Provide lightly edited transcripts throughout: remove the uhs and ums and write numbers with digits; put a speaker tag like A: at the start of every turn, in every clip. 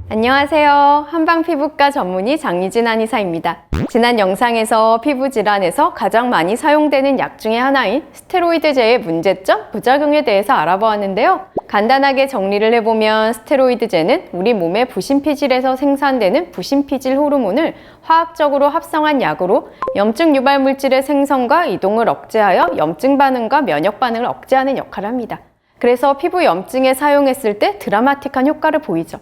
A: 안녕하세요. 한방피부과 전문의 장유진 한의사입니다. 지난 영상에서 피부 질환에서 가장 많이 사용되는 약 중에 하나인 스테로이드제의 문제점, 부작용에 대해서 알아보았는데요. 간단하게 정리를 해보면 스테로이드제는 우리 몸의 부신피질에서 생산되는 부신피질 호르몬을 화학적으로 합성한 약으로 염증 유발 물질의 생성과 이동을 억제하여 염증 반응과 면역 반응을 억제하는 역할을 합니다. 그래서 피부 염증에 사용했을 때 드라마틱한 효과를 보이죠.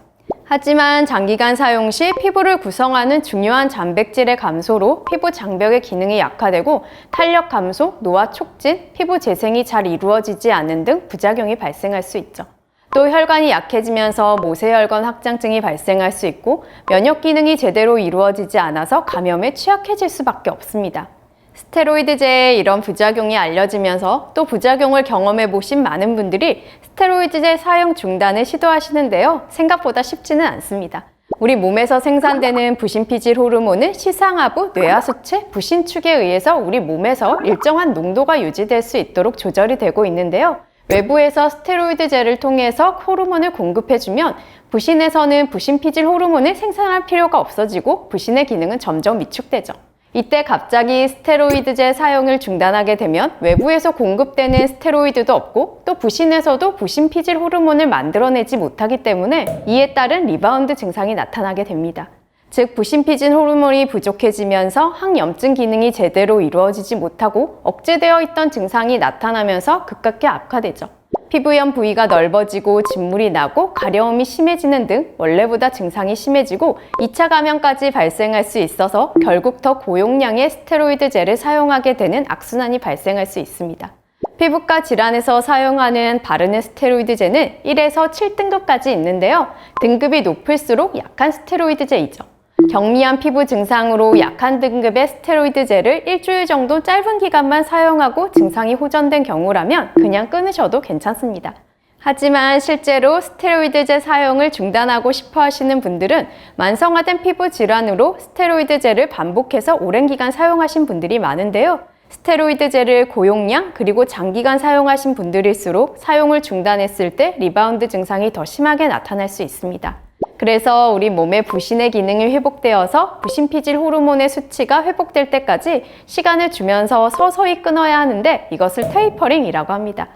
A: 하지만 장기간 사용 시 피부를 구성하는 중요한 단백질의 감소로 피부 장벽의 기능이 약화되고 탄력 감소, 노화 촉진, 피부 재생이 잘 이루어지지 않는 등 부작용이 발생할 수 있죠. 또 혈관이 약해지면서 모세혈관 확장증이 발생할 수 있고 면역 기능이 제대로 이루어지지 않아서 감염에 취약해질 수밖에 없습니다. 스테로이드제의 이런 부작용이 알려지면서 또 부작용을 경험해 보신 많은 분들이 스테로이드제 사용 중단을 시도하시는데요. 생각보다 쉽지는 않습니다. 우리 몸에서 생산되는 부신피질 호르몬은 시상하부, 뇌하수체, 부신축에 의해서 우리 몸에서 일정한 농도가 유지될 수 있도록 조절이 되고 있는데요. 외부에서 스테로이드제를 통해서 호르몬을 공급해주면 부신에서는 부신피질 호르몬을 생산할 필요가 없어지고 부신의 기능은 점점 위축되죠. 이때 갑자기 스테로이드제 사용을 중단하게 되면 외부에서 공급되는 스테로이드도 없고 또 부신에서도 부신피질 호르몬을 만들어내지 못하기 때문에 이에 따른 리바운드 증상이 나타나게 됩니다. 즉 부신피질 호르몬이 부족해지면서 항염증 기능이 제대로 이루어지지 못하고 억제되어 있던 증상이 나타나면서 급격히 악화되죠. 피부염 부위가 넓어지고 진물이 나고 가려움이 심해지는 등 원래보다 증상이 심해지고 2차 감염까지 발생할 수 있어서 결국 더 고용량의 스테로이드제를 사용하게 되는 악순환이 발생할 수 있습니다. 피부과 질환에서 사용하는 바르는 스테로이드제는 1에서 7등급까지 있는데요. 등급이 높을수록 약한 스테로이드제이죠. 경미한 피부 증상으로 약한 등급의 스테로이드제를 일주일 정도 짧은 기간만 사용하고 증상이 호전된 경우라면 그냥 끊으셔도 괜찮습니다. 하지만 실제로 스테로이드제 사용을 중단하고 싶어 하시는 분들은 만성화된 피부 질환으로 스테로이드제를 반복해서 오랜 기간 사용하신 분들이 많은데요. 스테로이드제를 고용량 그리고 장기간 사용하신 분들일수록 사용을 중단했을 때 리바운드 증상이 더 심하게 나타날 수 있습니다. 그래서 우리 몸의 부신의 기능이 회복되어서 부신피질 호르몬의 수치가 회복될 때까지 시간을 주면서 서서히 끊어야 하는데 이것을 테이퍼링이라고 합니다.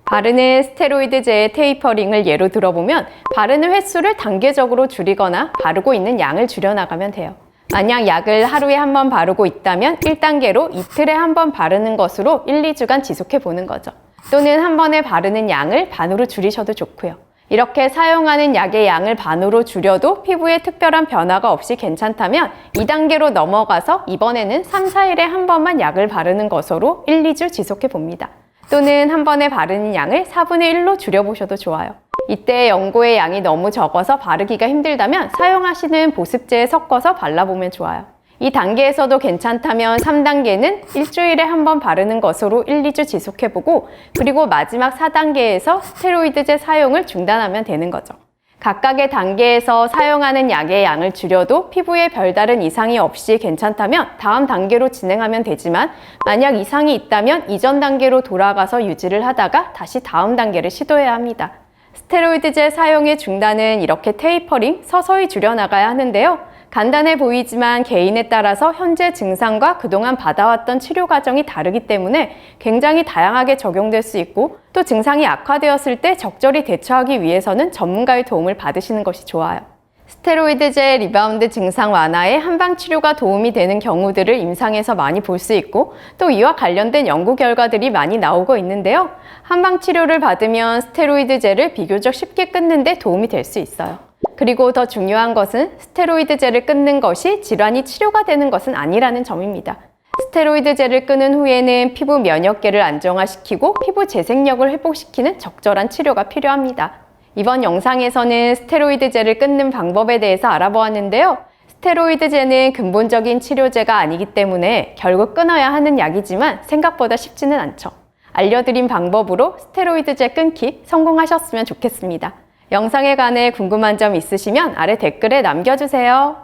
A: 바르는 스테로이드제의 테이퍼링을 예로 들어보면 바르는 횟수를 단계적으로 줄이거나 바르고 있는 양을 줄여나가면 돼요. 만약 약을 하루에 한 번 바르고 있다면 1단계로 이틀에 한 번 바르는 것으로 1, 2주간 지속해 보는 거죠. 또는 한 번에 바르는 양을 반으로 줄이셔도 좋고요. 이렇게 사용하는 약의 양을 반으로 줄여도 피부에 특별한 변화가 없이 괜찮다면 2단계로 넘어가서 이번에는 3, 4일에 한 번만 약을 바르는 것으로 1, 2주 지속해 봅니다. 또는 한 번에 바르는 양을 4분의 1로 줄여보셔도 좋아요. 이때 연고의 양이 너무 적어서 바르기가 힘들다면 사용하시는 보습제에 섞어서 발라보면 좋아요. 이 단계에서도 괜찮다면 3단계는 일주일에 한 번 바르는 것으로 1, 2주 지속해보고 그리고 마지막 4단계에서 스테로이드제 사용을 중단하면 되는 거죠. 각각의 단계에서 사용하는 약의 양을 줄여도 피부에 별다른 이상이 없이 괜찮다면 다음 단계로 진행하면 되지만 만약 이상이 있다면 이전 단계로 돌아가서 유지를 하다가 다시 다음 단계를 시도해야 합니다. 스테로이드제 사용의 중단은 이렇게 테이퍼링, 서서히 줄여나가야 하는데요. 간단해 보이지만 개인에 따라서 현재 증상과 그동안 받아왔던 치료 과정이 다르기 때문에 굉장히 다양하게 적용될 수 있고 또 증상이 악화되었을 때 적절히 대처하기 위해서는 전문가의 도움을 받으시는 것이 좋아요. 스테로이드제 리바운드 증상 완화에 한방 치료가 도움이 되는 경우들을 임상에서 많이 볼 수 있고 또 이와 관련된 연구 결과들이 많이 나오고 있는데요. 한방 치료를 받으면 스테로이드제를 비교적 쉽게 끊는 데 도움이 될 수 있어요. 그리고 더 중요한 것은 스테로이드제를 끊는 것이 질환이 치료가 되는 것은 아니라는 점입니다. 스테로이드제를 끊은 후에는 피부 면역계를 안정화시키고 피부 재생력을 회복시키는 적절한 치료가 필요합니다. 이번 영상에서는 스테로이드제를 끊는 방법에 대해서 알아보았는데요. 스테로이드제는 근본적인 치료제가 아니기 때문에 결국 끊어야 하는 약이지만 생각보다 쉽지는 않죠. 알려드린 방법으로 스테로이드제 끊기 성공하셨으면 좋겠습니다. 영상에 관해 궁금한 점 있으시면 아래 댓글에 남겨주세요.